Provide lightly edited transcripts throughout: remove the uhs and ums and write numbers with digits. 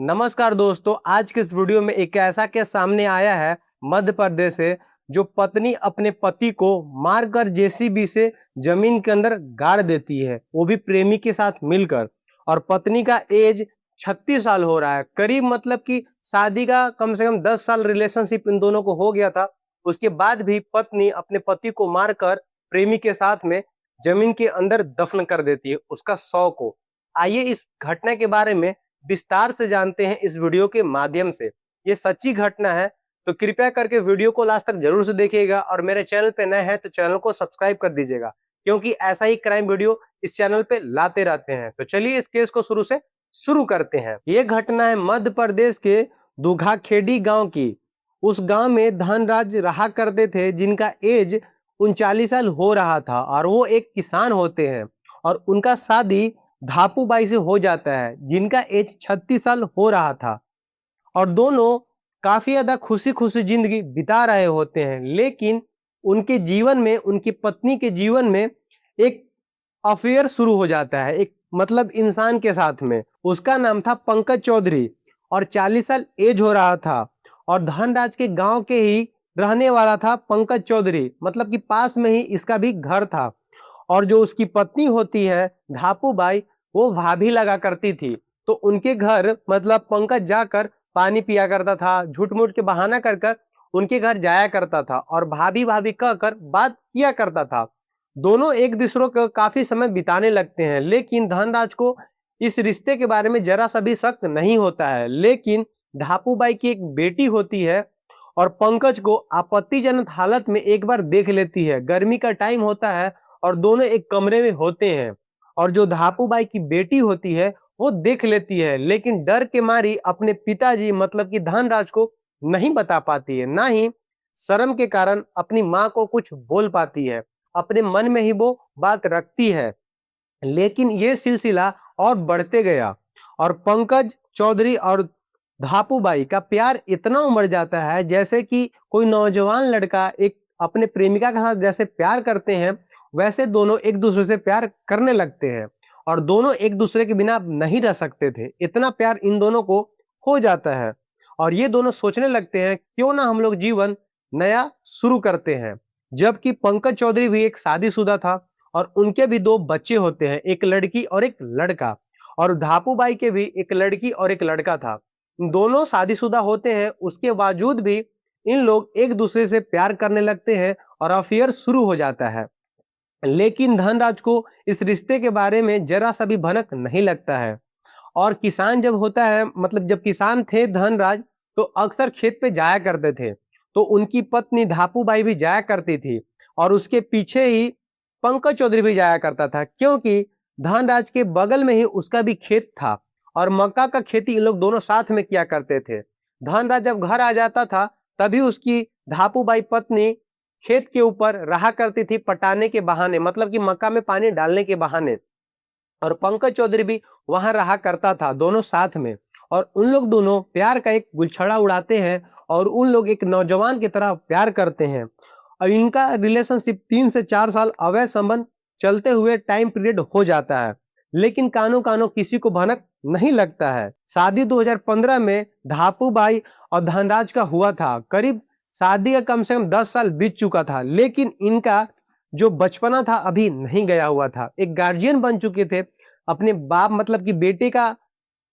नमस्कार दोस्तों, आज के इस वीडियो में एक ऐसा केस सामने आया है मध्य प्रदेश से, जो पत्नी अपने पति को मारकर जेसीबी से जमीन के अंदर गाड़ देती है, वो भी प्रेमी के साथ मिलकर। और पत्नी का एज 36 साल हो रहा है, करीब मतलब कि शादी का कम से कम 10 साल रिलेशनशिप इन दोनों को हो गया था। उसके बाद भी पत्नी अपने पति को मारकर प्रेमी के साथ में जमीन के अंदर दफन कर देती है उसका शव को। आइए इस घटना के बारे में विस्तार से जानते हैं इस वीडियो के माध्यम से। ये सच्ची घटना है, तो कृपया करके वीडियो को लास्ट तक जरूर से देखिएगा और मेरे चैनल पे नए हैं तो चैनल को सब्सक्राइब कर दीजिएगा, क्योंकि ऐसा ही क्राइम वीडियो इस चैनल पे लाते रहते हैं। तो चलिए इस केस को शुरू से शुरू करते हैं। ये घटना है मध्य प्रदेश के दुघाखेड़ी गांव की। उस गांव में धनराज रहा करते थे, जिनका एज 39 साल हो रहा था और वो एक किसान होते हैं। और उनका शादी धापू बाई से हो जाता है, जिनका एज 36 साल हो रहा था। और दोनों काफी ज्यादा खुशी खुशी जिंदगी बिता रहे होते हैं, लेकिन उनके जीवन में, उनकी पत्नी के जीवन में एक अफेयर शुरू हो जाता है, एक मतलब इंसान के साथ में। उसका नाम था पंकज चौधरी और 40 साल एज हो रहा था। और धनराज के गांव के ही रहने वाला था पंकज चौधरी, मतलब कि पास में ही इसका भी घर था। और जो उसकी पत्नी होती है धापू बाई, वो भाभी लगा करती थी। तो उनके घर मतलब पंकज जाकर पानी पिया करता था, झूठ मूठ के बहाना कर कर उनके घर जाया करता था और भाभी भाभी कहकर बात किया करता था। दोनों एक दूसरे को काफी समय बिताने लगते हैं, लेकिन धनराज को इस रिश्ते के बारे में जरा सा भी शक नहीं होता है। लेकिन धापू बाई की एक बेटी होती है और पंकज को आपत्तिजनक हालत में एक बार देख लेती है। गर्मी का टाइम होता है और दोनों एक कमरे में होते हैं। और जो धापू बाई की बेटी होती है वो देख लेती है, लेकिन डर के मारी अपने पिताजी मतलब कि धनराज को नहीं बता पाती है, ना ही शर्म के कारण अपनी माँ को कुछ बोल पाती है। अपने मन में ही वो बात रखती है। लेकिन ये सिलसिला और बढ़ते गया और पंकज चौधरी और धापू बाई का प्यार इतना उमड़ जाता है, जैसे कि कोई नौजवान लड़का एक अपने प्रेमिका के साथ जैसे प्यार करते हैं, वैसे दोनों एक दूसरे से प्यार करने लगते हैं। और दोनों एक दूसरे के बिना नहीं रह सकते थे, इतना प्यार इन दोनों को हो जाता है। और ये दोनों सोचने लगते हैं क्यों ना हम लोग जीवन नया शुरू करते हैं। जबकि पंकज चौधरी भी एक शादीशुदा था और उनके भी दो बच्चे होते हैं, एक लड़की और एक लड़का। और धापू बाई के भी एक लड़की और एक लड़का था। दोनों शादीशुदा होते हैं, उसके बावजूद भी इन लोग एक दूसरे से प्यार करने लगते हैं और अफेयर शुरू हो जाता है। लेकिन धनराज को इस रिश्ते के बारे में जरा सा भी भनक नहीं लगता है। और किसान जब होता है, मतलब जब किसान थे धनराज, तो अक्सर खेत पे जाया करते थे। तो उनकी पत्नी धापू बाई भी जाया करती थी और उसके पीछे ही पंकज चौधरी भी जाया करता था, क्योंकि धनराज के बगल में ही उसका भी खेत था और मक्का का खेती इन लोग दोनों साथ में किया करते थे। धनराज जब घर आ जाता था, तभी उसकी धापू बाई पत्नी खेत के ऊपर रहा करती थी पटाने के बहाने, मतलब कि मक्का में पानी डालने के बहाने। और पंकज चौधरी भी वहां रहा करता था, दोनों साथ में। और उन लोग दोनों प्यार का एक गुलछड़ा उड़ाते हैं और उन लोग एक नौजवान की तरह प्यार करते हैं। और इनका रिलेशनशिप 3 से 4 साल अवैध संबंध चलते हुए टाइम पीरियड हो जाता है, लेकिन कानो कानो किसी को भनक नहीं लगता है। शादी 2015 में धापू बाई और धनराज का हुआ था। करीब शादी का कम से कम 10 साल बीत चुका था, लेकिन इनका जो बचपना था अभी नहीं गया हुआ था। एक गार्जियन बन चुके थे, अपने बाप मतलब कि बेटे का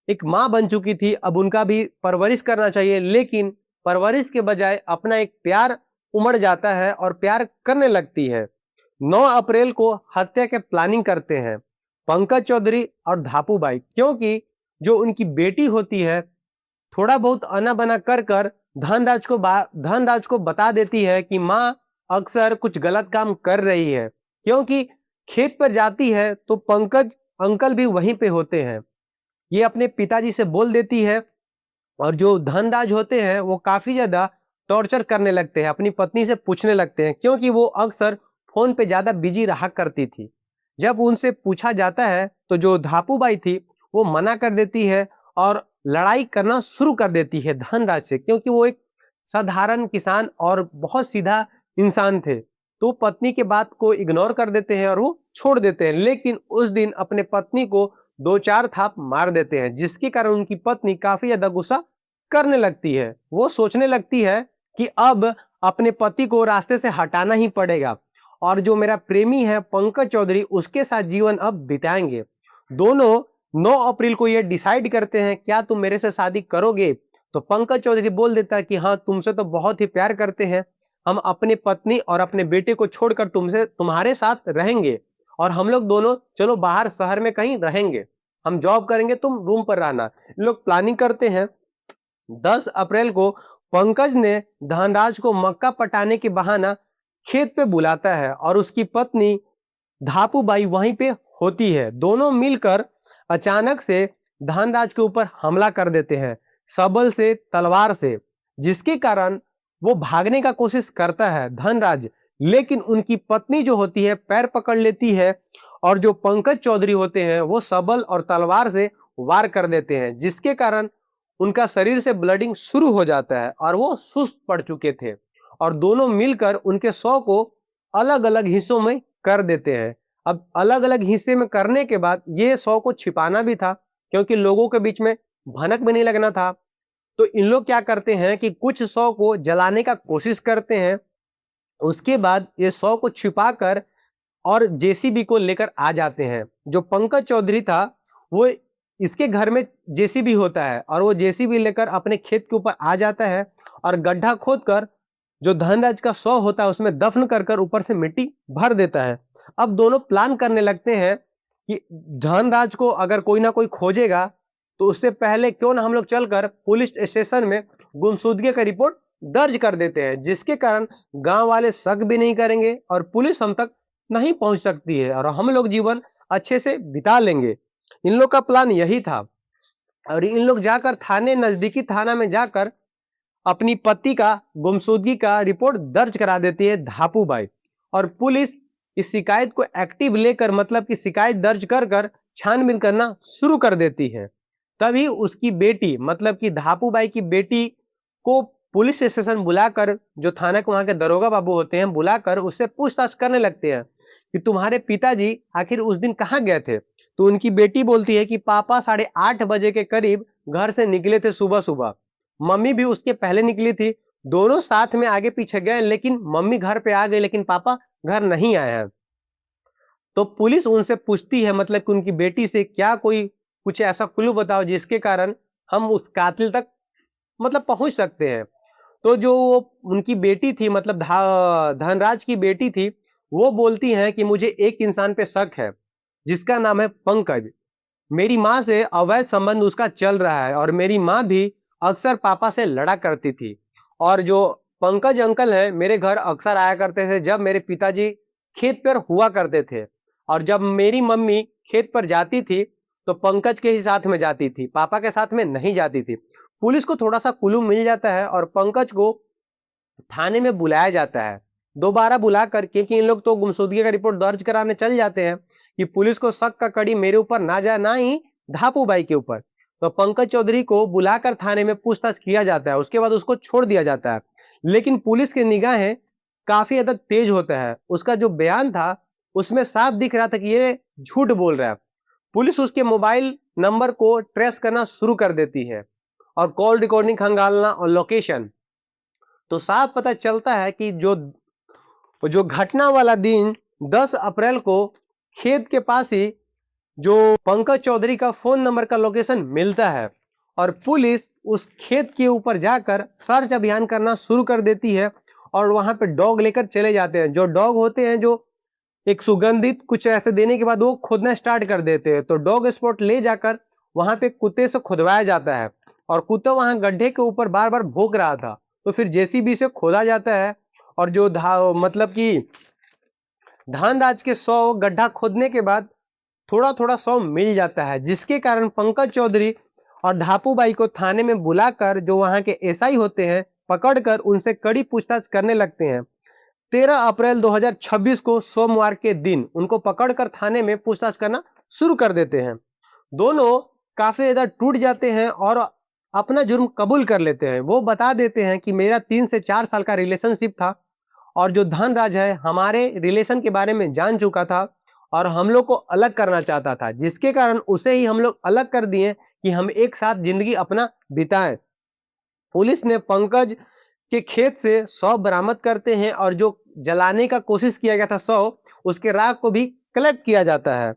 एक माँ बन चुकी थी। अब उनका भी परवरिश करना चाहिए, लेकिन परवरिश के बजाय अपना एक प्यार उमड़ जाता है और प्यार करने लगती है। 9 अप्रैल को हत्या के प्लानिंग करते हैं पंकज चौधरी और धापू बाई, क्योंकि जो उनकी बेटी होती है थोड़ा बहुत आना बना कर कर धनराज को बता देती है कि माँ अक्सर कुछ गलत काम कर रही है, क्योंकि खेत पर जाती है तो पंकज अंकल भी वहीं पे होते हैं। ये अपने पिताजी से बोल देती है और जो धनराज होते हैं वो काफी ज्यादा टॉर्चर करने लगते हैं, अपनी पत्नी से पूछने लगते हैं, क्योंकि वो अक्सर फोन पे ज्यादा बिजी रहा करती थी। जब उनसे पूछा जाता है तो जो धापू बाई थी वो मना कर देती है और लड़ाई करना शुरू कर देती है धनराज से, क्योंकि वो एक साधारण किसान और बहुत सीधा इंसान थे। तो पत्नी के बात को इग्नोर कर देते हैं और वो छोड़ देते हैं। लेकिन उस दिन अपने पत्नी को 2-4 थाप मार देते हैं, जिसके कारण उनकी पत्नी काफी ज्यादा गुस्सा करने लगती है। वो सोचने लगती है कि अब अपने पति को रास्ते से हटाना ही पड़ेगा और जो मेरा प्रेमी है पंकज चौधरी उसके साथ जीवन अब बिताएंगे। दोनों 9 अप्रैल को ये डिसाइड करते हैं क्या तुम मेरे से शादी करोगे? तो पंकज चौधरी बोल देता है कि हाँ, तुमसे तो बहुत ही प्यार करते हैं, हम अपने पत्नी और अपने बेटे को छोड़कर तुम्हारे साथ रहेंगे और हम लोग दोनों चलो बाहर शहर में कहीं रहेंगे, हम जॉब करेंगे, तुम रूम पर रहना। लोग प्लानिंग करते हैं। 10 अप्रैल को पंकज ने धनराज को मक्का पटाने के बहाना खेत पे बुलाता है और उसकी पत्नी धापूबाई वहीं पे होती है। दोनों मिलकर अचानक से धनराज के ऊपर हमला कर देते हैं, सबल से, तलवार से, जिसके कारण वो भागने का कोशिश करता है धनराज, लेकिन उनकी पत्नी जो होती है पैर पकड़ लेती है और जो पंकज चौधरी होते हैं वो सबल और तलवार से वार कर देते हैं, जिसके कारण उनका शरीर से ब्लडिंग शुरू हो जाता है और वो सुस्त पड़ चुके थे और दोनों मिलकर उनके शव को अलग अलग हिस्सों में कर देते हैं। अब अलग अलग हिस्से में करने के बाद ये शव को छिपाना भी था क्योंकि लोगों के बीच में भनक भी नहीं लगना था। तो इन लोग क्या करते हैं कि कुछ शव को जलाने का कोशिश करते हैं, उसके बाद ये शव को छिपाकर और जेसीबी को लेकर आ जाते हैं। जो पंकज चौधरी था वो इसके घर में जेसीबी होता है और वो जेसीबी लेकर अपने खेत के ऊपर आ जाता है और गड्ढा खोदकर जो धनराज का शव होता है उसमें दफन कर कर ऊपर से मिट्टी भर देता है। अब दोनों प्लान करने लगते हैं कि धनराज को अगर कोई ना कोई खोजेगा तो उससे पहले क्यों ना हम लोग चलकर पुलिस स्टेशन में गुमशुदगी का रिपोर्ट दर्ज कर देते हैं, जिसके कारण गांव वाले शक भी नहीं करेंगे और पुलिस हम तक नहीं पहुंच सकती है और हम लोग जीवन अच्छे से बिता लेंगे। इन लोग का प्लान यही था और इन लोग जाकर नजदीकी थाना में जाकर अपनी पति का गुमशुदगी का रिपोर्ट दर्ज करा देती है धापूबाई और पुलिस इस शिकायत को एक्टिव लेकर मतलब कि शिकायत दर्ज कर कर छानबीन करना शुरू कर देती है। तभी उसकी बेटी मतलब कि धापूबाई की बेटी को पुलिस स्टेशन बुलाकर जो थाना के वहां के दरोगा बाबू होते हैं बुलाकर उससे पूछताछ करने लगते हैं कि तुम्हारे पिताजी आखिर उस दिन कहाँ गए थे? तो उनकी बेटी बोलती है कि पापा 8:30 बजे के करीब घर से निकले थे सुबह सुबह, मम्मी भी उसके पहले निकली थी, दोनों साथ में आगे पीछे गए लेकिन मम्मी घर पे आ गई लेकिन पापा घर नहीं आए हैं। तो पुलिस उनसे पूछती है मतलब कि उनकी बेटी से क्या कोई कुछ ऐसा क्लू बताओ जिसके कारण हम उस कातिल तक मतलब पहुंच सकते हैं। तो जो उनकी बेटी थी मतलब धनराज की बेटी थी वो बोलती है कि मुझे एक इंसान पे शक है जिसका नाम है पंकज, मेरी माँ से अवैध संबंध उसका चल रहा है और मेरी माँ भी अक्सर पापा से लड़ा करती थी और जो पंकज अंकल है मेरे घर अक्सर आया करते थे जब मेरे पिताजी खेत पर हुआ करते थे और जब मेरी मम्मी खेत पर जाती थी तो पंकज के ही साथ में जाती थी, पापा के साथ में नहीं जाती थी। पुलिस को थोड़ा सा क्लू मिल जाता है और पंकज को थाने में बुलाया जाता है, दोबारा बुलाकर, क्योंकि इन लोग तो गुमशुदगी का रिपोर्ट दर्ज कराने चल जाते हैं कि पुलिस को शक का कड़ी मेरे ऊपर ना जाए ना ही धापूबाई के ऊपर। तो पंकज चौधरी को बुलाकर थाने में पूछताछ किया जाता है, उसके बाद उसको छोड़ दिया जाता है। लेकिन पुलिस की निगाहें काफी ज्यादा तेज होता है, उसका जो बयान था उसमें साफ दिख रहा था कि ये झूठ बोल रहा है। पुलिस उसके मोबाइल नंबर को ट्रेस करना शुरू कर देती है और कॉल रिकॉर्डिंग खंगालना और लोकेशन, तो साफ पता चलता है कि जो जो घटना वाला दिन 10 अप्रैल को खेत के पास ही जो पंकज चौधरी का फोन नंबर का लोकेशन मिलता है और पुलिस उस खेत के ऊपर जाकर सर्च अभियान करना शुरू कर देती है और वहां पे डॉग लेकर चले जाते हैं। जो डॉग होते हैं जो एक सुगंधित कुछ ऐसे देने के बाद वो खोदना स्टार्ट कर देते हैं, तो डॉग स्पॉट ले जाकर वहां पे कुत्ते से खुदवाया जाता है और कुत्ता वहां गड्ढे के ऊपर बार बार भौंक रहा था, तो फिर जेसीबी से खोदा जाता है और जो मतलब कि धनराज के 100 गड्ढा खोदने के बाद थोड़ा थोड़ा 100 मिल जाता है, जिसके कारण पंकज चौधरी और धापूबाई को थाने में बुलाकर जो वहां के एसआई होते हैं पकड़कर उनसे कड़ी पूछताछ करने लगते हैं। 13 अप्रैल 2026 को सोमवार के दिन उनको पकड़कर थाने में पूछताछ करना शुरू कर देते हैं। दोनों काफी ज्यादा टूट जाते हैं और अपना जुर्म कबूल कर लेते हैं। वो बता देते हैं कि मेरा 3 से 4 साल का रिलेशनशिप था और जो धनराज है हमारे रिलेशन के बारे में जान चुका था और हम लोग को अलग करना चाहता था, जिसके कारण उसे ही हम लोग अलग कर दिए कि हम एक साथ जिंदगी अपना बिताएं। पुलिस ने पंकज के खेत से शव बरामद करते हैं और जो जलाने का कोशिश किया गया था शव, उसके राख को भी कलेक्ट किया जाता है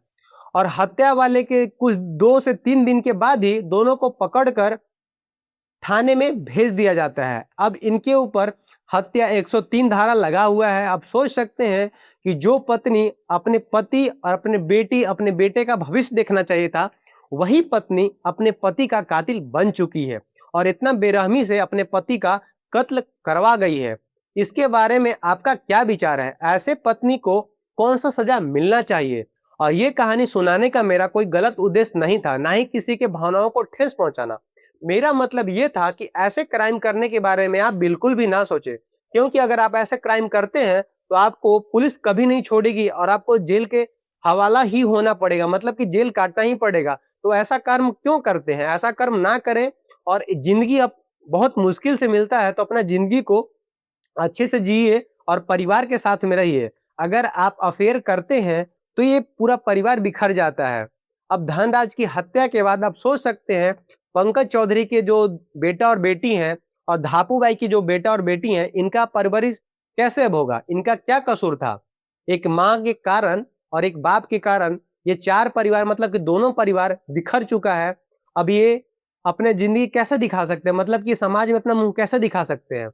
और हत्या वाले के कुछ 2 से 3 दिन के बाद ही दोनों को पकड़कर थाने में भेज दिया जाता है। अब इनके ऊपर हत्या 103 धारा लगा हुआ है। आप सोच सकते हैं कि जो पत्नी अपने पति और अपने बेटी, अपने बेटे का भविष्य देखना चाहिए था, वही पत्नी अपने पति का कातिल बन चुकी है और इतना बेरहमी से अपने पति का कत्ल करवा गई है। इसके बारे में आपका क्या विचार है? ऐसे पत्नी को कौन सा सजा मिलना चाहिए? और ये कहानी सुनाने का मेरा कोई गलत उद्देश्य नहीं था, ना ही किसी के भावनाओं को ठेस पहुंचाना। मेरा मतलब ये था कि ऐसे क्राइम करने के बारे में आप बिल्कुल भी ना सोचें, क्योंकि अगर आप ऐसे क्राइम करते हैं तो आपको पुलिस कभी नहीं छोड़ेगी और आपको जेल के हवाला ही होना पड़ेगा, मतलब कि जेल काटना ही पड़ेगा। तो ऐसा कर्म क्यों करते हैं? ऐसा कर्म ना करें और जिंदगी अब बहुत मुश्किल से मिलता है, तो अपना जिंदगी को अच्छे से जिए और परिवार के साथ में रहिए। अगर आप अफेयर करते हैं तो ये पूरा परिवार बिखर जाता है। अब धनराज की हत्या के बाद आप सोच सकते हैं पंकज चौधरी के जो बेटा और बेटी हैं और धापू बाई की जो बेटा और बेटी हैं, इनका परवरिश कैसे अब होगा? इनका क्या कसूर था? एक माँ के कारण और एक बाप के कारण ये 4 परिवार, मतलब कि दोनों परिवार बिखर चुका है। अब ये अपने जिंदगी कैसे दिखा सकते हैं? मतलब कि समाज में अपना मुंह कैसे दिखा सकते हैं?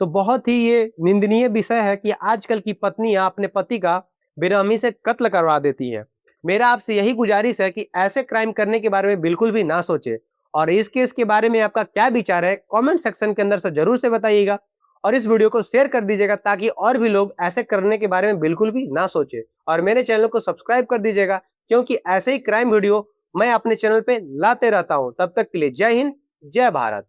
तो बहुत ही ये निंदनीय विषय है कि आजकल की पत्नियां अपने पति का बेरहमी से कत्ल करवा देती हैं। मेरा आपसे यही गुजारिश है कि ऐसे क्राइम करने के बारे में बिल्कुल भी ना सोचे और इस केस के बारे में आपका क्या विचार है, कमेंट सेक्शन के अंदर से जरूर से बताइएगा और इस वीडियो को शेयर कर दीजिएगा ताकि और भी लोग ऐसे करने के बारे में बिल्कुल भी ना सोचे और मेरे चैनल को सब्सक्राइब कर दीजिएगा, क्योंकि ऐसे ही क्राइम वीडियो मैं अपने चैनल पे लाते रहता हूं। तब तक के लिए जय हिंद, जय भारत।